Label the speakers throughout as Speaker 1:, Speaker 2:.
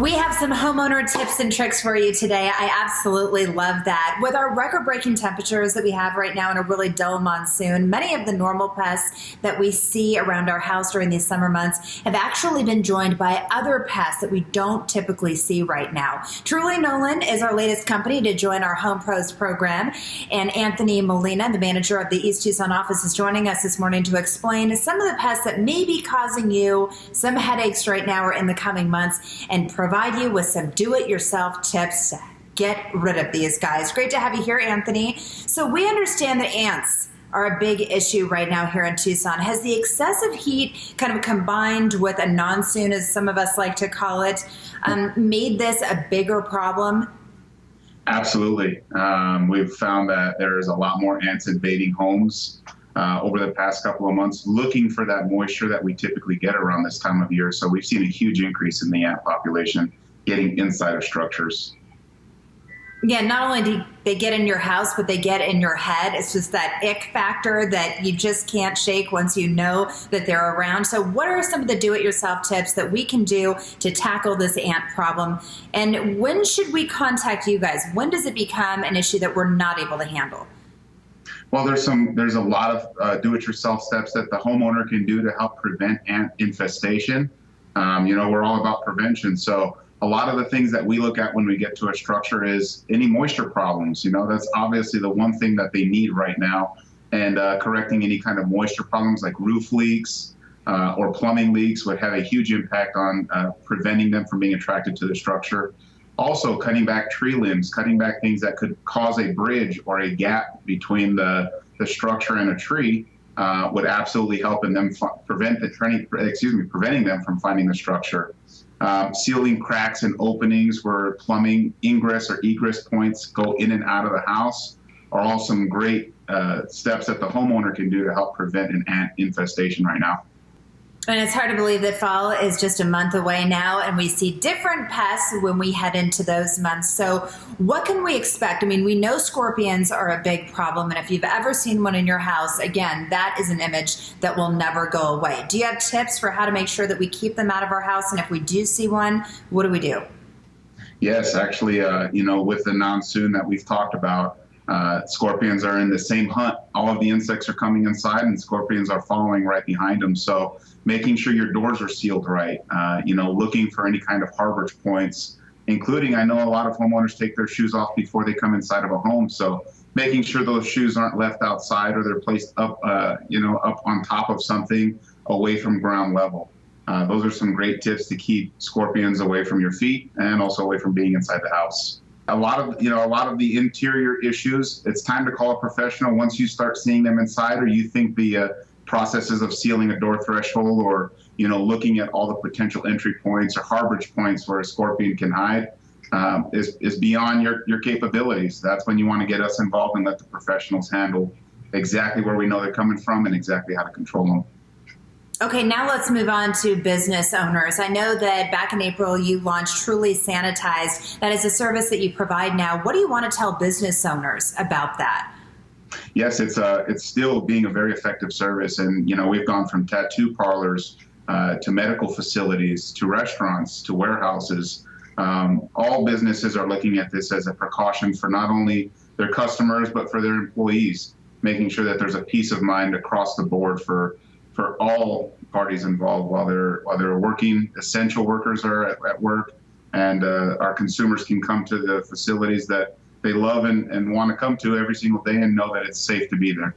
Speaker 1: We have some homeowner tips and tricks for you today. I absolutely love that. With our record-breaking temperatures that we have right now in a really dull monsoon, many of the normal pests that we see around our house during these summer months have actually been joined by other pests that we don't typically see right now. Truly Nolen is our latest company to join our Home Pros program, and Anthony Molina, the manager of the East Tucson office, is joining us this morning to explain some of the pests that may be causing you some headaches right now or in the coming months, and provide you with some do-it-yourself tips to get rid of these guys. Great to have you here, Anthony. So we understand that ants are a big issue right now here in Tucson. Has the excessive heat kind of combined with a monsoon, as some of us like to call it, made this a bigger problem?
Speaker 2: Absolutely. We've found that there's a lot more ants invading homes over the past couple of months, looking for that moisture that we typically get around this time of year. So we've seen a huge increase in the ant population getting inside of structures.
Speaker 1: Yeah, not only do they get in your house, but they get in your head. It's just that ick factor that you just can't shake once you know that they're around. So what are some of the do-it-yourself tips that we can do to tackle this ant problem? And when should we contact you guys? When does it become an issue that we're not able to handle?
Speaker 2: Well, there's a lot of do-it-yourself steps that the homeowner can do to help prevent ant infestation. We're all about prevention. So a lot of the things that we look at when we get to a structure is any moisture problems. That's obviously the one thing that they need right now. And correcting any kind of moisture problems like roof leaks or plumbing leaks would have a huge impact on preventing them from being attracted to the structure. Also, cutting back tree limbs, cutting back things that could cause a bridge or a gap between the structure and a tree would absolutely help in them preventing them from finding the structure. Sealing cracks and openings where plumbing ingress or egress points go in and out of the house are all some great steps that the homeowner can do to help prevent an ant infestation right now.
Speaker 1: And it's hard to believe that fall is just a month away now, and we see different pests when we head into those months. So what can we expect? I mean, we know scorpions are a big problem, and if you've ever seen one in your house, again, that is an image that will never go away. Do you have tips for how to make sure that we keep them out of our house? And if we do see one, what do we do?
Speaker 2: Yes, actually, with the monsoon that we've talked about, scorpions are in the same hunt. All of the insects are coming inside and scorpions are following right behind them. So making sure your doors are sealed right, looking for any kind of harborage points, including, I know a lot of homeowners take their shoes off before they come inside of a home. So making sure those shoes aren't left outside or they're placed up on top of something away from ground level. Those are some great tips to keep scorpions away from your feet and also away from being inside the house. A lot of the interior issues, it's time to call a professional once you start seeing them inside, or you think the processes of sealing a door threshold or, looking at all the potential entry points or harborage points where a scorpion can hide is beyond your capabilities. That's when you want to get us involved and let the professionals handle exactly where we know they're coming from and exactly how to control them.
Speaker 1: Okay, now let's move on to business owners. I know that back in April you launched Truly Sanitized. That is a service that you provide now. What do you want to tell business owners about that?
Speaker 2: Yes, it's still being a very effective service, and we've gone from tattoo parlors to medical facilities to restaurants to warehouses. All businesses are looking at this as a precaution for not only their customers but for their employees, making sure that there's a peace of mind across the board for all parties involved while they're working. Essential workers are at work, and our consumers can come to the facilities that they love and want to come to every single day and know that it's safe to be there.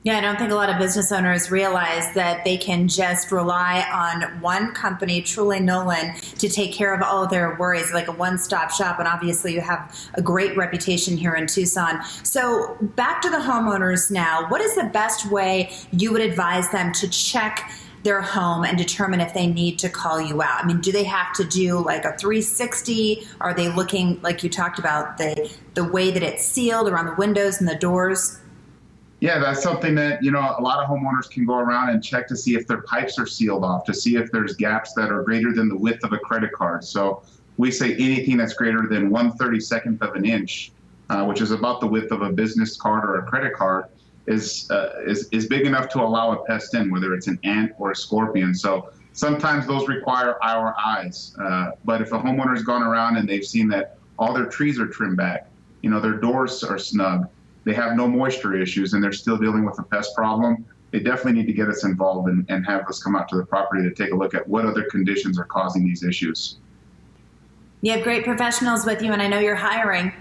Speaker 1: Yeah, I don't think a lot of business owners realize that they can just rely on one company, Truly Nolen, to take care of all of their worries, like a one-stop shop. And obviously you have a great reputation here in Tucson. So back to the homeowners now. What is the best way you would advise them to check their home and determine if they need to call you out? I mean, do they have to do like a 360? Are they looking, like you talked about, the way that it's sealed around the windows and the doors?
Speaker 2: Yeah, that's something that, a lot of homeowners can go around and check to see if their pipes are sealed off, to see if there's gaps that are greater than the width of a credit card. So we say anything that's greater than 1/32 of an inch, which is about the width of a business card or a credit card, is big enough to allow a pest in, whether it's an ant or a scorpion. So sometimes those require our eyes. But if a homeowner's gone around and they've seen that all their trees are trimmed back, their doors are snug, they have no moisture issues, and they're still dealing with a pest problem, they definitely need to get us involved and have us come out to the property to take a look at what other conditions are causing these issues.
Speaker 1: You have great professionals with you, and I know you're hiring.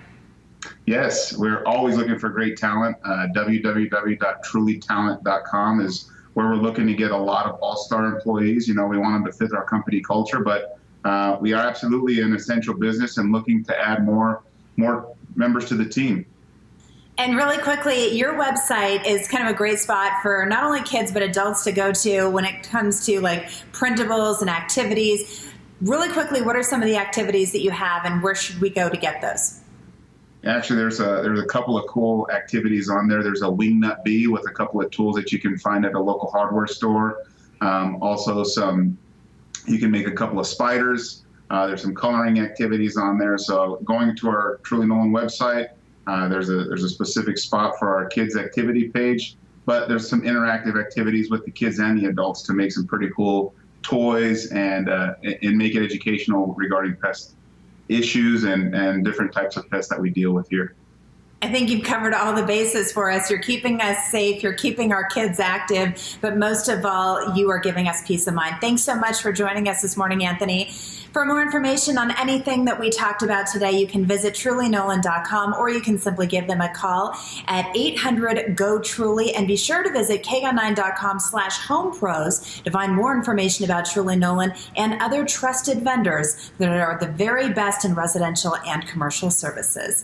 Speaker 2: Yes, we're always looking for great talent. www.trulytalent.com is where we're looking to get a lot of all-star employees. We want them to fit our company culture, but we are absolutely an essential business and looking to add more members to the team.
Speaker 1: And really quickly, your website is kind of a great spot for not only kids but adults to go to when it comes to like printables and activities. Really quickly, what are some of the activities that you have, and where should we go to get those?
Speaker 2: Actually, there's a couple of cool activities on there. There's a wingnut bee with a couple of tools that you can find at a local hardware store. Also, you can make a couple of spiders. There's some coloring activities on there. So going to our Truly Nolen website, there's a specific spot for our kids activity page, but there's some interactive activities with the kids and the adults to make some pretty cool toys and make it educational regarding pest issues and different types of pests that we deal with here.
Speaker 1: I think you've covered all the bases for us. You're keeping us safe. You're keeping our kids active. But most of all, you are giving us peace of mind. Thanks so much for joining us this morning, Anthony. For more information on anything that we talked about today, you can visit trulynolen.com, or you can simply give them a call at 800-GO-TRULY. And be sure to visit KGUN9.com/homepros to find more information about Truly Nolen and other trusted vendors that are the very best in residential and commercial services.